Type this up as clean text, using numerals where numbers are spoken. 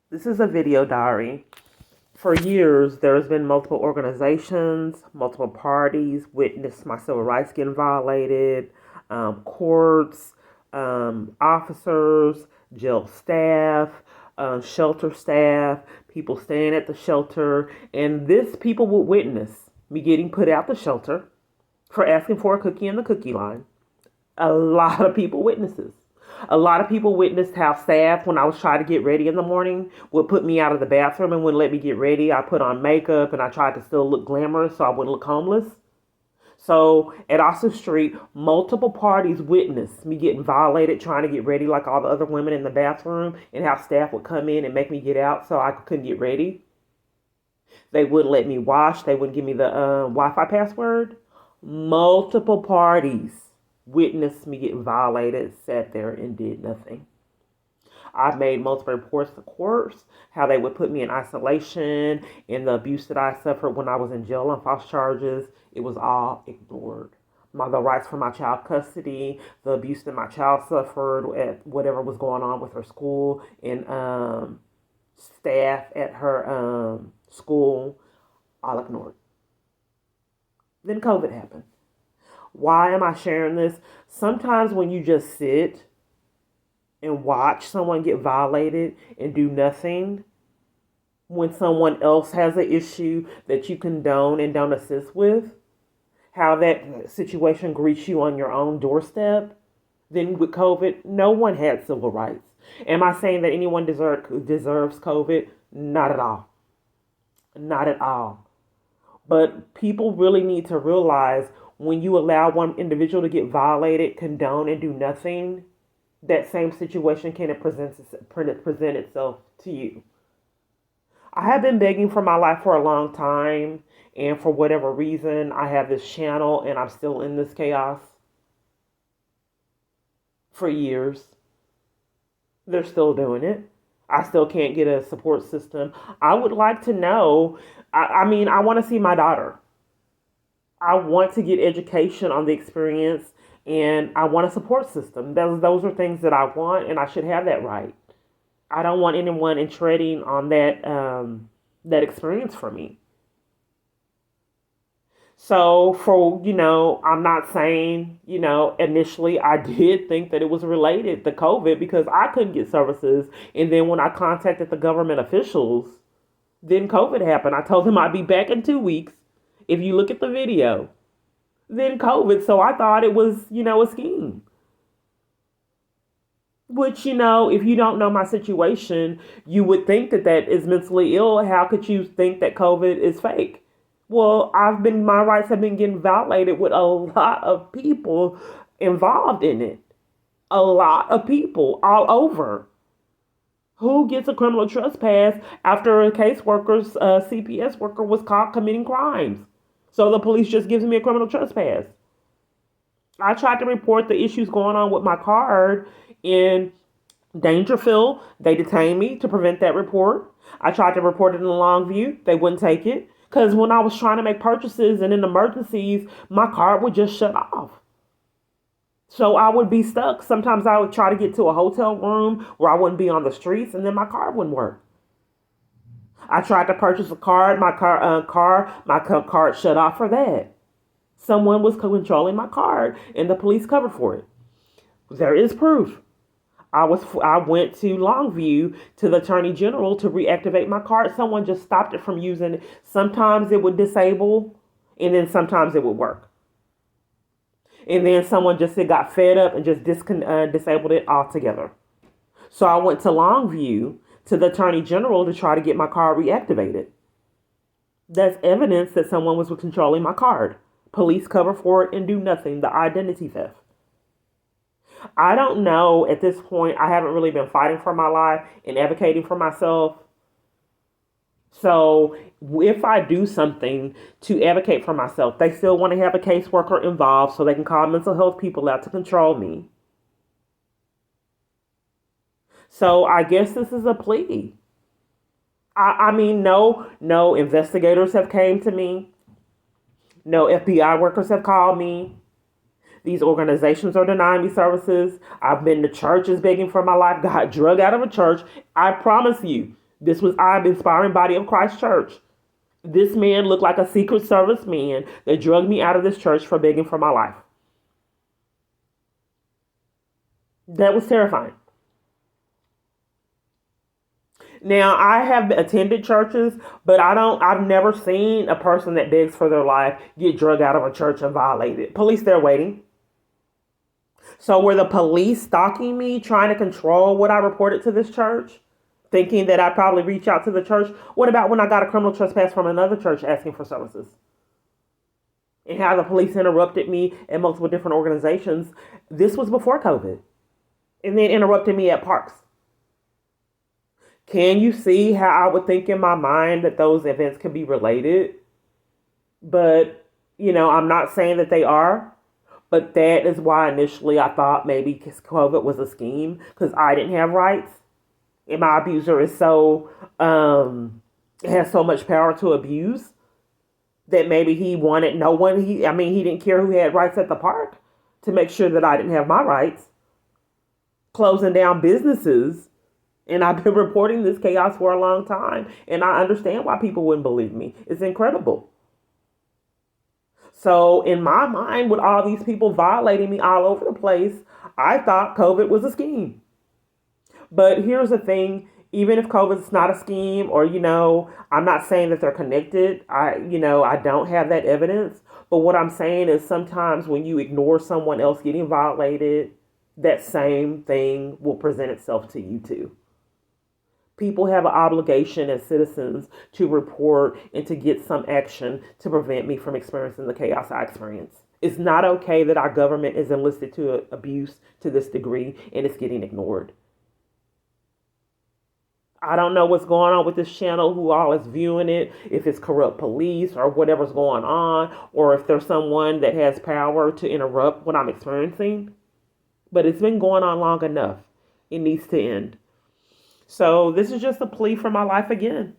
This is a video diary. For years, there has been multiple organizations, multiple parties witnessed my civil rights getting violated, courts, officers, jail staff, shelter staff, people staying at the shelter, and this people would witness me getting put out the shelter for asking for a cookie in the cookie line. A lot of people witnesses. A lot of people witnessed how staff, when I was trying to get ready in the morning, would put me out of the bathroom and wouldn't let me get ready. I put on makeup and I tried to still look glamorous so I wouldn't look homeless. So at Austin Street, multiple parties witnessed me getting violated, trying to get ready like all the other women in the bathroom, and how staff would come in and make me get out so I couldn't get ready. They wouldn't let me wash. They wouldn't give me the Wi-Fi password. Multiple parties witnessed me getting violated, sat there and did nothing. I've made multiple reports to courts, how they would put me in isolation, and the abuse that I suffered when I was in jail on false charges. It was all ignored. The rights for my child custody, the abuse that my child suffered at whatever was going on with her school, and staff at her school, all ignored. Then COVID happened. Why am I sharing this? Sometimes when you just sit and watch someone get violated and do nothing, when someone else has an issue that you condone and don't assist with, how that situation greets you on your own doorstep, then with COVID, no one had civil rights. Am I saying that anyone deserves COVID? Not at all. Not at all. But people really need to realize when you allow one individual to get violated, condone, and do nothing, that same situation can present itself to you. I have been begging for my life for a long time, and for whatever reason, I have this channel and I'm still in this chaos for years. They're still doing it. I still can't get a support system. I would like to know. I want to see my daughter. I want to get education on the experience, and I want a support system. Those are things that I want, and I should have that right. I don't want anyone treading on that experience for me. So I'm not saying, initially I did think that it was related to COVID because I couldn't get services. And then when I contacted the government officials, then COVID happened. I told them I'd be back in 2 weeks. If you look at the video, then COVID. So I thought it was, a scheme. Which, if you don't know my situation, you would think that that is mentally ill. How could you think that COVID is fake? Well, my rights have been getting violated with a lot of people involved in it. A lot of people all over. Who gets a criminal trespass after a caseworker's CPS worker was caught committing crimes? So the police just gives me a criminal trespass. I tried to report the issues going on with my card in Dangerfield. They detained me to prevent that report. I tried to report it in Longview. They wouldn't take it. Because when I was trying to make purchases and in emergencies, my card would just shut off. So I would be stuck. Sometimes I would try to get to a hotel room where I wouldn't be on the streets, and then my card wouldn't work. I tried to purchase a card. My card shut off for that. Someone was controlling my card, and the police covered for it. There is proof. I went to Longview to the Attorney General to reactivate my card. Someone just stopped it from using it. Sometimes it would disable, and then sometimes it would work. And then someone just got fed up and just disabled it altogether. So I went to Longview to the Attorney General to try to get my card reactivated. That's evidence that someone was controlling my card. Police cover for it and do nothing. The identity theft. I don't know at this point. I haven't really been fighting for my life and advocating for myself. So if I do something to advocate for myself, they still want to have a caseworker involved so they can call mental health people out to control me. So I guess this is a plea. No investigators have came to me. No FBI workers have called me. These organizations are denying me services. I've been to churches begging for my life, got drug out of a church. I promise you, This was I'm inspiring Body of Christ Church. This man looked like a Secret Service man that drugged me out of this church for begging for my life. That was terrifying. Now, I have attended churches, but I've never seen a person that begs for their life get drugged out of a church and violated. Police there waiting. So were the police stalking me, trying to control what I reported to this church, thinking that I'd probably reach out to the church? What about when I got a criminal trespass from another church asking for services? And how the police interrupted me at multiple different organizations. This was before COVID. And then interrupted me at parks. Can you see how I would think in my mind that those events could be related? But, I'm not saying that they are. But that is why initially I thought maybe COVID was a scheme because I didn't have rights. And my abuser is has so much power to abuse that maybe he wanted no one. He didn't care who had rights at the park to make sure that I didn't have my rights. Closing down businesses. And I've been reporting this chaos for a long time. And I understand why people wouldn't believe me. It's incredible. So in my mind, with all these people violating me all over the place, I thought COVID was a scheme. But here's the thing. Even if COVID is not a scheme or, I'm not saying that they're connected. I don't have that evidence. But what I'm saying is sometimes when you ignore someone else getting violated, that same thing will present itself to you too. People have an obligation as citizens to report and to get some action to prevent me from experiencing the chaos I experience. It's not okay that our government is enlisted to abuse to this degree and it's getting ignored. I don't know what's going on with this channel, who all is viewing it, if it's corrupt police or whatever's going on, or if there's someone that has power to interrupt what I'm experiencing. But it's been going on long enough. It needs to end. So this is just a plea for my life again.